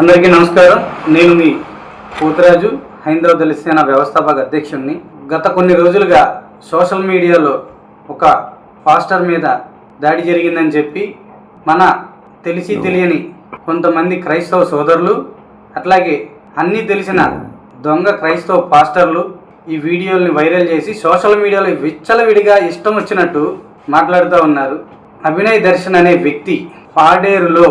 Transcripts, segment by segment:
అందరికీ నమస్కారం. నేను మీ పోతురాజు, హైందవ దళిత సేన వ్యవస్థాపక అధ్యక్షుడిని. గత కొన్ని రోజులుగా సోషల్ మీడియాలో ఒక పాస్టర్ మీద దాడి జరిగిందని చెప్పి మన తెలిసి తెలియని కొంతమంది క్రైస్తవ సోదరులు, అట్లాగే అన్నీ తెలిసిన దొంగ క్రైస్తవ పాస్టర్లు ఈ వీడియోల్ని వైరల్ చేసి సోషల్ మీడియాలో విచ్చలవిడిగా ఇష్టం వచ్చినట్టు మాట్లాడుతూ ఉన్నారు. అభినయ్ దర్శన్ అనే వ్యక్తి పాడేరులో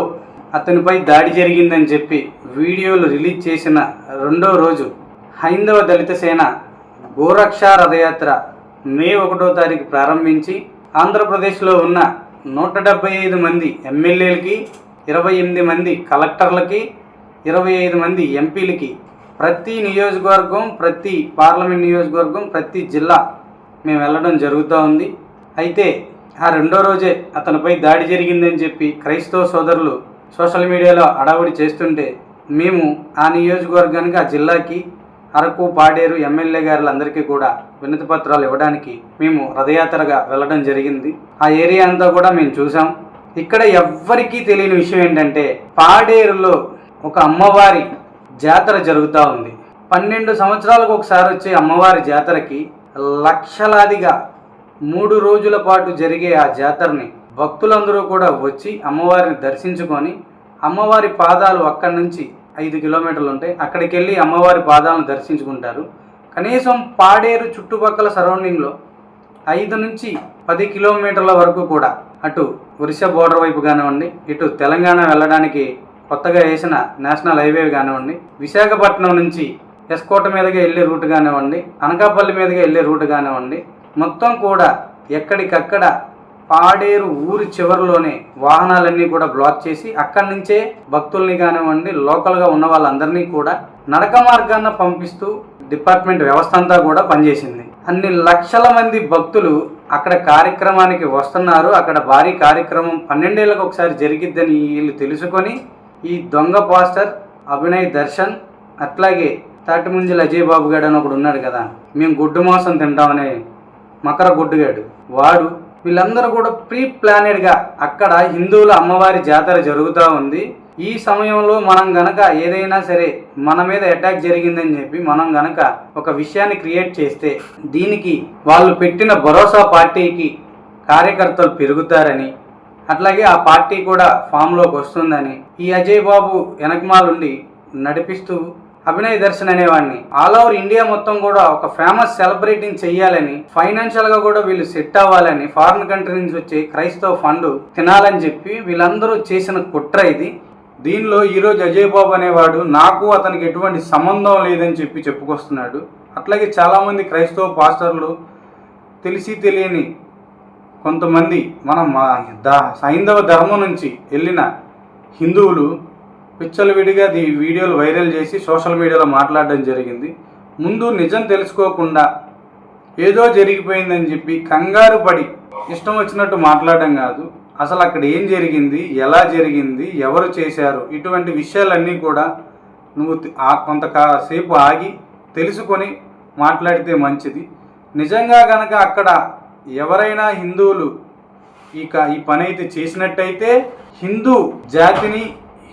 అతనిపై దాడి జరిగిందని చెప్పి వీడియోలు రిలీజ్ చేసిన రెండో రోజు హైందవ దళిత సేన గోరక్ష రథయాత్ర మే 1వ తారీఖు ప్రారంభించి ఆంధ్రప్రదేశ్లో ఉన్న 175 మంది ఎమ్మెల్యేలకి, 28 మంది కలెక్టర్లకి, 25 మంది ఎంపీలకి, ప్రతి నియోజకవర్గం, ప్రతి పార్లమెంట్ నియోజకవర్గం, ప్రతి జిల్లా మేము వెళ్ళడం జరుగుతూ ఉంది. అయితే ఆ రెండో రోజే అతనిపై దాడి జరిగిందని చెప్పి క్రైస్తవ సోదరులు సోషల్ మీడియాలో అడావుడి చేస్తుంటే మేము ఆ నియోజకవర్గానికి, ఆ జిల్లాకి, అరకు, పాడేరు ఎమ్మెల్యే గారులందరికీ కూడా వినతి పత్రాలు ఇవ్వడానికి మేము రథయాత్రగా వెళ్ళడం జరిగింది. ఆ ఏరియా అంతా కూడా మేము చూసాం. ఇక్కడ ఎవ్వరికీ తెలియని విషయం ఏంటంటే పాడేరులో ఒక అమ్మవారి జాతర జరుగుతూ ఉంది. 12 సంవత్సరాలకు ఒకసారి వచ్చే అమ్మవారి జాతరకి లక్షలాదిగా 3 రోజుల పాటు జరిగే ఆ జాతరని భక్తులందరూ కూడా వచ్చి అమ్మవారిని దర్శించుకొని, అమ్మవారి పాదాలు అక్కడి నుంచి 5 కిలోమీటర్లు ఉంటాయి, అక్కడికి వెళ్ళి అమ్మవారి పాదాలను దర్శించుకుంటారు. కనీసం పాడేరు చుట్టుపక్కల సరౌండింగ్లో 5 నుంచి 10 కిలోమీటర్ల వరకు కూడా అటు ఒరిస్సా బోర్డర్ వైపు కానివ్వండి, ఇటు తెలంగాణ వెళ్ళడానికి కొత్తగా వేసిన నేషనల్ హైవే కానివ్వండి, విశాఖపట్నం నుంచి ఎస్కోట మీదుగా వెళ్ళే రూట్ కానివ్వండి, అనకాపల్లి మీదుగా వెళ్ళే రూట్ కానివ్వండి, మొత్తం కూడా ఎక్కడికక్కడ పాడేరు ఊరి చివరిలోనే వాహనాలన్నీ కూడా బ్లాక్ చేసి అక్కడి నుంచే భక్తుల్ని కానివ్వండి, లోకల్గా ఉన్న వాళ్ళందరినీ కూడా నడక మార్గాన పంపిస్తూ డిపార్ట్మెంట్ వ్యవస్థ అంతా కూడా పనిచేసింది. అన్ని లక్షల మంది భక్తులు అక్కడ కార్యక్రమానికి వస్తున్నారు. అక్కడ భారీ కార్యక్రమం 12 ఏళ్ళకు ఒకసారి జరిగిద్దని వీళ్ళు తెలుసుకొని ఈ దొంగ పాస్టర్ అభినయ్ దర్శన్, అట్లాగే తాటిముంజల అజయ్ బాబు గారు అని ఒకడు ఉన్నాడు కదా, మేము గుడ్డు మాంసం తింటామనే మకర గుడ్డుగాడు, వాడు, వీళ్ళందరూ కూడా ప్రీ ప్లానెడ్గా అక్కడ హిందువుల అమ్మవారి జాతర జరుగుతూ ఉంది. ఈ సమయంలో మనం గనక ఏదైనా సరే మన మీద అటాక్ జరిగిందని చెప్పి మనం గనక ఒక విషయాన్ని క్రియేట్ చేస్తే దీనికి వాళ్ళు పెట్టిన భరోసా పార్టీకి కార్యకర్తలు పెరుగుతారని, అట్లాగే ఆ పార్టీ కూడా ఫామ్లోకి వస్తుందని ఈ అజయ్ బాబు వెనకమాలుండి నడిపిస్తూ అభినయ్ దర్శన్ అనేవాడిని ఆల్ ఓవర్ ఇండియా మొత్తం కూడా ఒక ఫేమస్ సెలబ్రిటీని చెయ్యాలని, ఫైనాన్షియల్గా కూడా వీళ్ళు సెట్ అవ్వాలని, ఫారిన్ కంట్రీ నుంచి వచ్చే క్రైస్తవ ఫండ్ తినాలని చెప్పి వీళ్ళందరూ చేసిన కుట్ర ఇది. దీనిలో ఈరోజు అజయ్ బాబు అనేవాడు నాకు అతనికి ఎటువంటి సంబంధం లేదని చెప్పి చెప్పుకొస్తున్నాడు. అట్లాగే చాలామంది క్రైస్తవ పాస్టర్లు, తెలిసి తెలియని కొంతమంది మనం హైందవ ధర్మం నుంచి వెళ్ళిన హిందువులు విచ్చలవిడిగా ఈ వీడియోలు వైరల్ చేసి సోషల్ మీడియాలో మాట్లాడడం జరిగింది. ముందు నిజం తెలుసుకోకుండా ఏదో జరిగిపోయిందని చెప్పి కంగారు పడి ఇష్టం వచ్చినట్టు మాట్లాడడం కాదు, అసలు అక్కడ ఏం జరిగింది, ఎలా జరిగింది, ఎవరు చేశారు, ఇటువంటి విషయాలన్నీ కూడా నువ్వు కొంతసేపు ఆగి తెలుసుకొని మాట్లాడితే మంచిది. నిజంగా కనుక అక్కడ ఎవరైనా హిందువులు ఈ పని అయితే చేసినట్టయితే హిందూ జాతిని,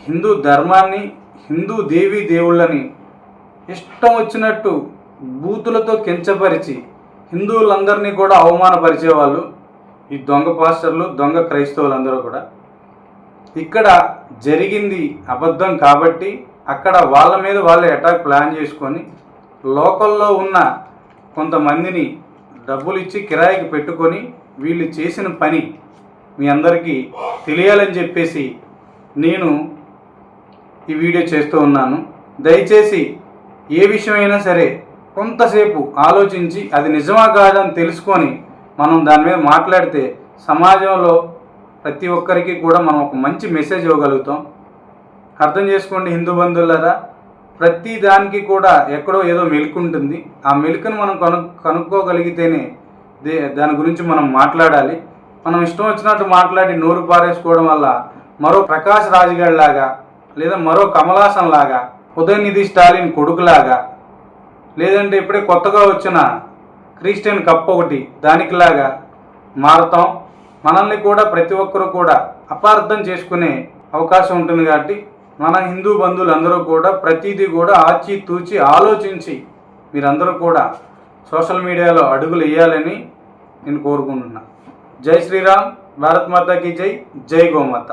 హిందూ ధర్మాన్ని, హిందూ దేవీ దేవుళ్ళని ఇష్టం వచ్చినట్టు బూతులతో కించపరిచి హిందువులందరినీ కూడా అవమానపరిచేవాళ్ళు ఈ దొంగ పాస్టర్లు, దొంగ క్రైస్తవులందరూ కూడా. ఇక్కడ జరిగింది అబద్ధం కాబట్టి అక్కడ వాళ్ళ మీద వాళ్ళే అటాక్ ప్లాన్ చేసుకొని లోకల్లో ఉన్న కొంతమందిని డబ్బులు ఇచ్చి కిరాయికి పెట్టుకొని వీళ్ళు చేసిన పని మీ అందరికీ తెలియాలని చెప్పేసి నేను ఈ వీడియో చేస్తూ ఉన్నాను. దయచేసి ఏ విషయమైనా సరే కొంతసేపు ఆలోచించి అది నిజమా కాదని తెలుసుకొని మనం దాని మీద మాట్లాడితే సమాజంలో ప్రతి ఒక్కరికి కూడా మనం ఒక మంచి మెసేజ్ ఇవ్వగలుగుతాం. అర్థం చేసుకోండి హిందూ బంధువులారా, ప్రతి దానికి కూడా ఎక్కడో ఏదో మెలిక ఉంటుంది. ఆ మెలికను మనం కనుక్కోగలిగితేనే దాని గురించి మనం మాట్లాడాలి. మనం ఇష్టం వచ్చినట్టు మాట్లాడి నోరు పారేసుకోవడం వల్ల మరో ప్రకాష్ రాజ్ లాగా, లేదా మరో కమలాసన్ లాగా, ఉదయనిధి స్టాలిన్ కొడుకులాగా, లేదంటే ఇప్పుడే కొత్తగా వచ్చిన క్రిస్టియన్ కప్ ఒకటి దానికిలాగా మారుతాం. మనల్ని కూడా ప్రతి ఒక్కరు కూడా అపార్థం చేసుకునే అవకాశం ఉంటుంది కాబట్టి మన హిందూ బంధువులందరూ కూడా ప్రతిదీ కూడా ఆచితూచి ఆలోచించి మీరందరూ కూడా సోషల్ మీడియాలో అడుగులు వేయాలని నేను కోరుకుంటున్నా. జై శ్రీరామ్, భారత్ మాతా కీ జై, జై గోమాత.